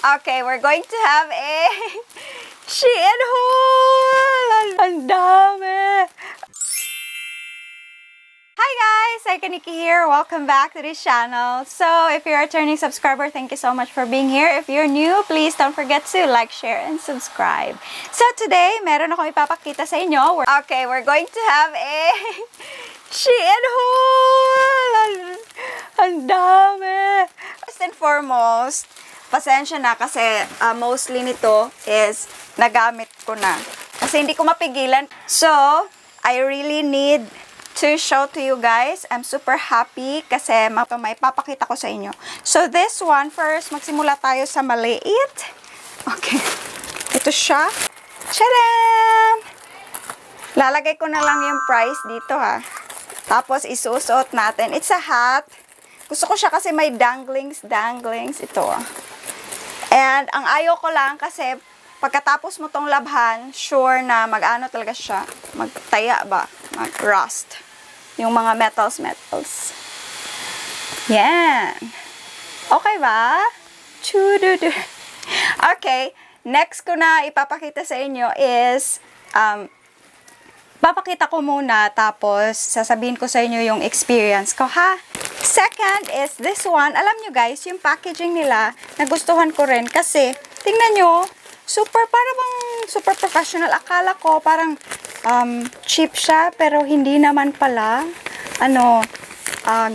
Okay, we're going to have a Shein haul! Ang dami! Hi guys! Aika Nikki here. Welcome back to this channel. So, if you're a returning subscriber, thank you so much for being here. If you're new, please don't forget to like, share, and subscribe. So, today, meron akong ipapakita sa inyo. Okay, we're going to have a Shein haul! Ang dami! First and foremost, pasensya na kasi mostly nito is nagamit ko na. Kasi hindi ko mapigilan. So, I really need to show to you guys. I'm super happy kasi may papakita ko sa inyo. So, this one, first, magsimula tayo sa maliit. Okay. Ito siya. Tcharam! Lalagay ko na lang yung price dito ha. Tapos, isusuot natin. It's a hat. Gusto ko siya kasi may danglings. Ito. And, ang ayaw ko lang kasi pagkatapos mo tong labhan, sure na mag-ano talaga siya. Magtaya ba? Mag-rust. Yung mga metals. Yan. Okay ba? Chududu. Okay. Next ko na ipapakita sa inyo is, papakita ko muna tapos sasabihin ko sa inyo yung experience ko, ha? Second is this one. Alam nyo guys, yung packaging nila, nagustuhan ko rin kasi, tingnan nyo, super professional. Akala ko parang cheap siya, pero hindi naman pala.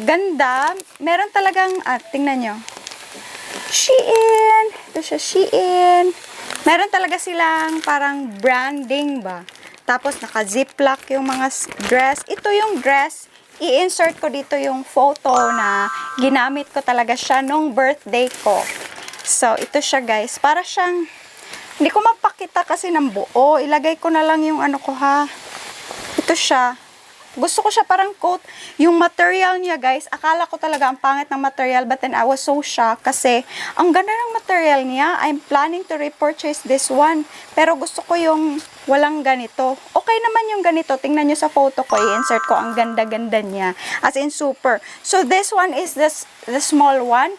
Ganda. Meron talagang, tingnan nyo. Shein. Ito siya, Shein. Meron talaga silang parang branding ba? Tapos naka-ziplock yung mga dress. Ito yung dress. I-insert ko dito yung photo na ginamit ko talaga siya nung birthday ko. So, ito siya guys. Para siyang, hindi ko mapakita kasi ng buo. Ilagay ko na lang yung ano ko ha. Ito siya. Gusto ko siya parang coat. Yung material niya guys, akala ko talaga ang pangit ng material, but then I was so shocked kasi ang ganda ng material niya. I'm planning to repurchase this one. Pero gusto ko yung walang ganito. Okay naman yung ganito. Tingnan nyo sa photo ko. I-insert ko. Ang ganda-ganda niya. As in super. So this one is the small one.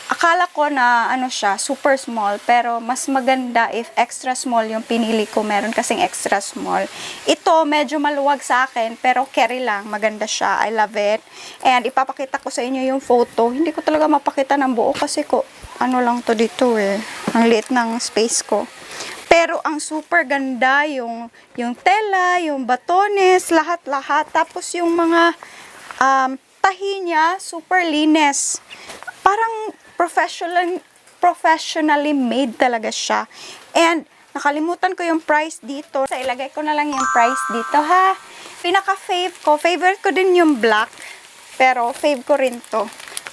Akala ko na ano siya, super small, pero mas maganda if extra small yung pinili ko. Meron kasing extra small. Ito, medyo maluwag sa akin, pero carry lang. Maganda siya. I love it. And ipapakita ko sa inyo yung photo. Hindi ko talaga mapakita ng buo kasi ano lang to dito eh. Ang liit ng space ko. Pero ang super ganda yung tela, yung batones, lahat-lahat. Tapos yung mga tahi niya, super linis. Parang professionally made talaga siya. And, nakalimutan ko yung price dito. So, ilagay ko na lang yung price dito, ha? Pinaka-fave ko. Favorite ko din yung black. Pero, fave ko rin to.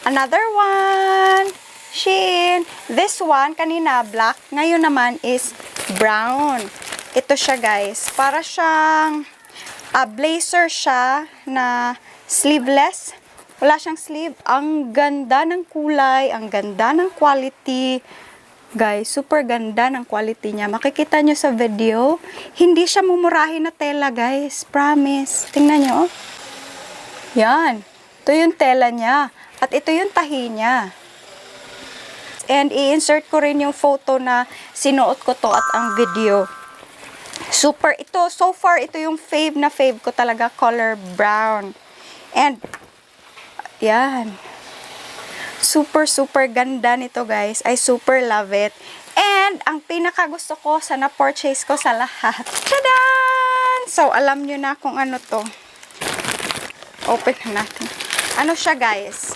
Another one. Shein. This one, kanina black. Ngayon naman is brown. Ito siya, guys. Para siyang blazer siya na sleeveless. Wala siyang sleeve. Ang ganda ng kulay, ang ganda ng quality. Guys, super ganda ng quality niya. Makikita nyo sa video, hindi siya mumurahin na tela, guys. Promise. Tingnan nyo. Yan. Ito yung tela niya. At ito yung tahi niya. And i-insert ko rin yung photo na sinuot ko to at ang video. Super. Ito, so far, ito yung fave ko talaga. Color brown. And yan. Super ganda nito guys. I super love it. And ang pinaka gusto ko sa na-purchase ko sa lahat. Tadan! So, alam nyo na kung ano to. Open na natin. Ano siya guys?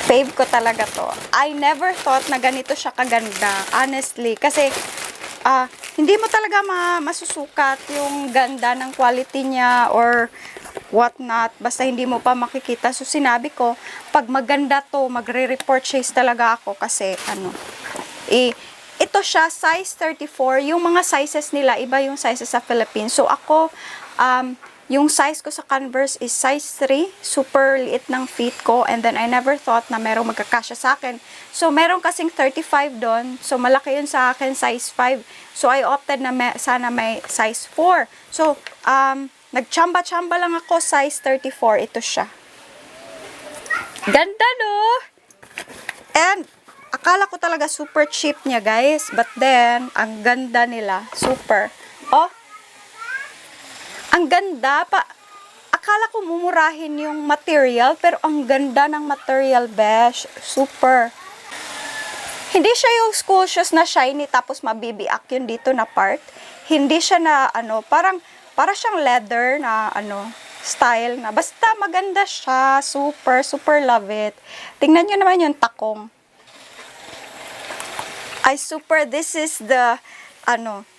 Fave ko talaga to. I never thought na ganito siya kaganda. Honestly. Kasi, hindi mo talaga masusukat yung ganda ng quality niya or what not, basta hindi mo pa makikita. So, sinabi ko, pag maganda to, magre-repurchase talaga ako kasi, ito siya, size 34. Yung mga sizes nila, iba yung sizes sa Philippines. So, ako, yung size ko sa Converse is size 3. Super liit ng feet ko. And then, I never thought na merong magkakasya sa akin. So, meron kasing 35 doon. So, malaki yun sa akin, size 5. So, I opted na sana may size 4. So, nagchamba-chamba lang ako, size 34. Ito siya. Ganda, no? And, Akala ko talaga super cheap niya, guys. But then, ang ganda nila. Super. Oh, ang ganda pa. Akala ko mumurahin yung material, pero ang ganda ng material, besh. Super. Hindi siya yung school shoes na shiny tapos mabibiak yun dito na part. Hindi siya na, para siyang leather na, style na. Basta maganda siya. Super, super love it. Tingnan nyo naman yung takong. Ay, super. This is the,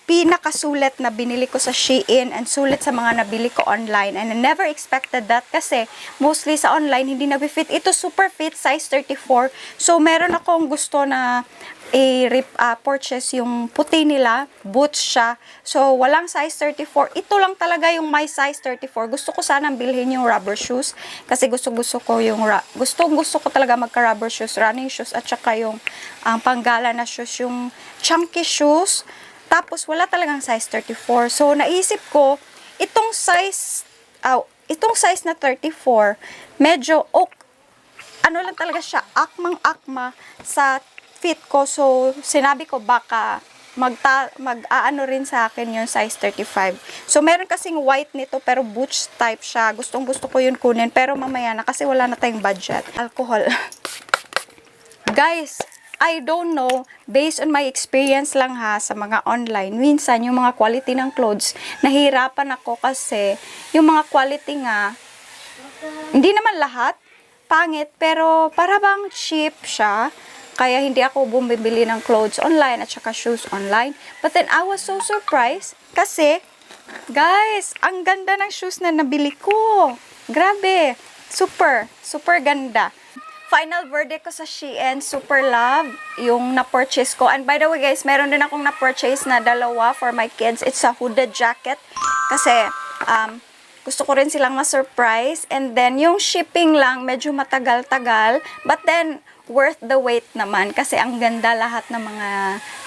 pinakasulit na binili ko sa Shein and sulit sa mga nabili ko online. And I never expected that kasi mostly sa online hindi nag-fit. Ito super fit, size 34. So, meron akong gusto na purchase yung puti nila. Boots siya. So, walang size 34. Ito lang talaga yung my size 34. Gusto ko sanang bilhin yung rubber shoes kasi gusto ko yung gusto ko talaga magka-rubber shoes, running shoes at saka yung panggala na shoes, yung chunky shoes. Tapos, wala talagang size 34. So, naisip ko, itong size na 34, medyo, lang talaga siya, akmang-akma sa fit ko. So, sinabi ko, baka mag-aano rin sa akin yung size 35. So, meron kasing white nito, pero boots type siya. Gustong-gusto ko yun kunin, pero mamaya na, kasi wala na tayong budget. Alcohol. Guys, I don't know, based on my experience lang ha, sa mga online, minsan yung mga quality ng clothes, nahihirapan ako kasi yung mga quality nga, hindi naman lahat, pangit, pero para bang cheap siya, kaya hindi ako bumibili ng clothes online at saka shoes online. But then I was so surprised kasi, guys, ang ganda ng shoes na nabili ko. Grabe, super, super ganda. Final verdict ko sa Shein, super love yung na-purchase ko. And by the way guys, meron din akong na-purchase na dalawa for my kids. It's a hooded jacket. Kasi, gusto ko rin silang ma-surprise. And then, yung shipping lang, medyo matagal-tagal. But then, worth the wait naman. Kasi ang ganda lahat ng mga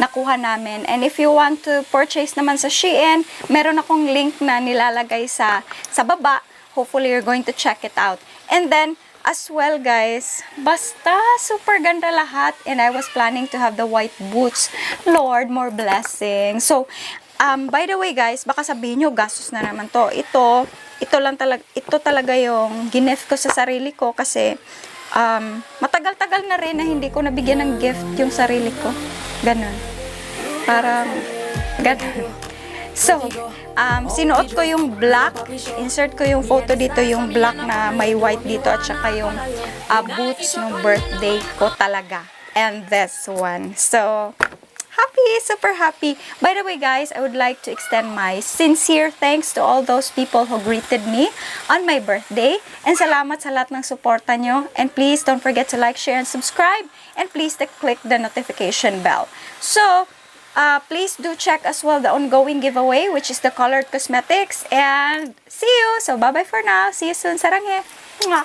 nakuha namin. And if you want to purchase naman sa Shein, meron akong link na nilalagay sa baba. Hopefully, you're going to check it out. And then, as well guys, basta super ganda lahat, and I was planning to have the white boots. Lord, more blessings. So, by the way guys, baka sabihin nyo, gastos na naman to. Ito talaga yung gift ko sa sarili ko kasi matagal-tagal na rin na hindi ko nabigyan ng gift yung sarili ko. Ganon. Parang, ganon. So, sinuot ko yung black. Insert ko yung photo dito, yung black na may white dito at saka yung boots ng birthday ko talaga. And this one. So, happy, super happy. By the way guys, I would like to extend my sincere thanks to all those people who greeted me on my birthday. And salamat sa lahat ng suporta nyo. And please don't forget to like, share, and subscribe. And please click the notification bell. So, please do check as well the ongoing giveaway, which is the colored cosmetics. And see you. So, bye-bye for now. See you soon. Saranghe. Mwah.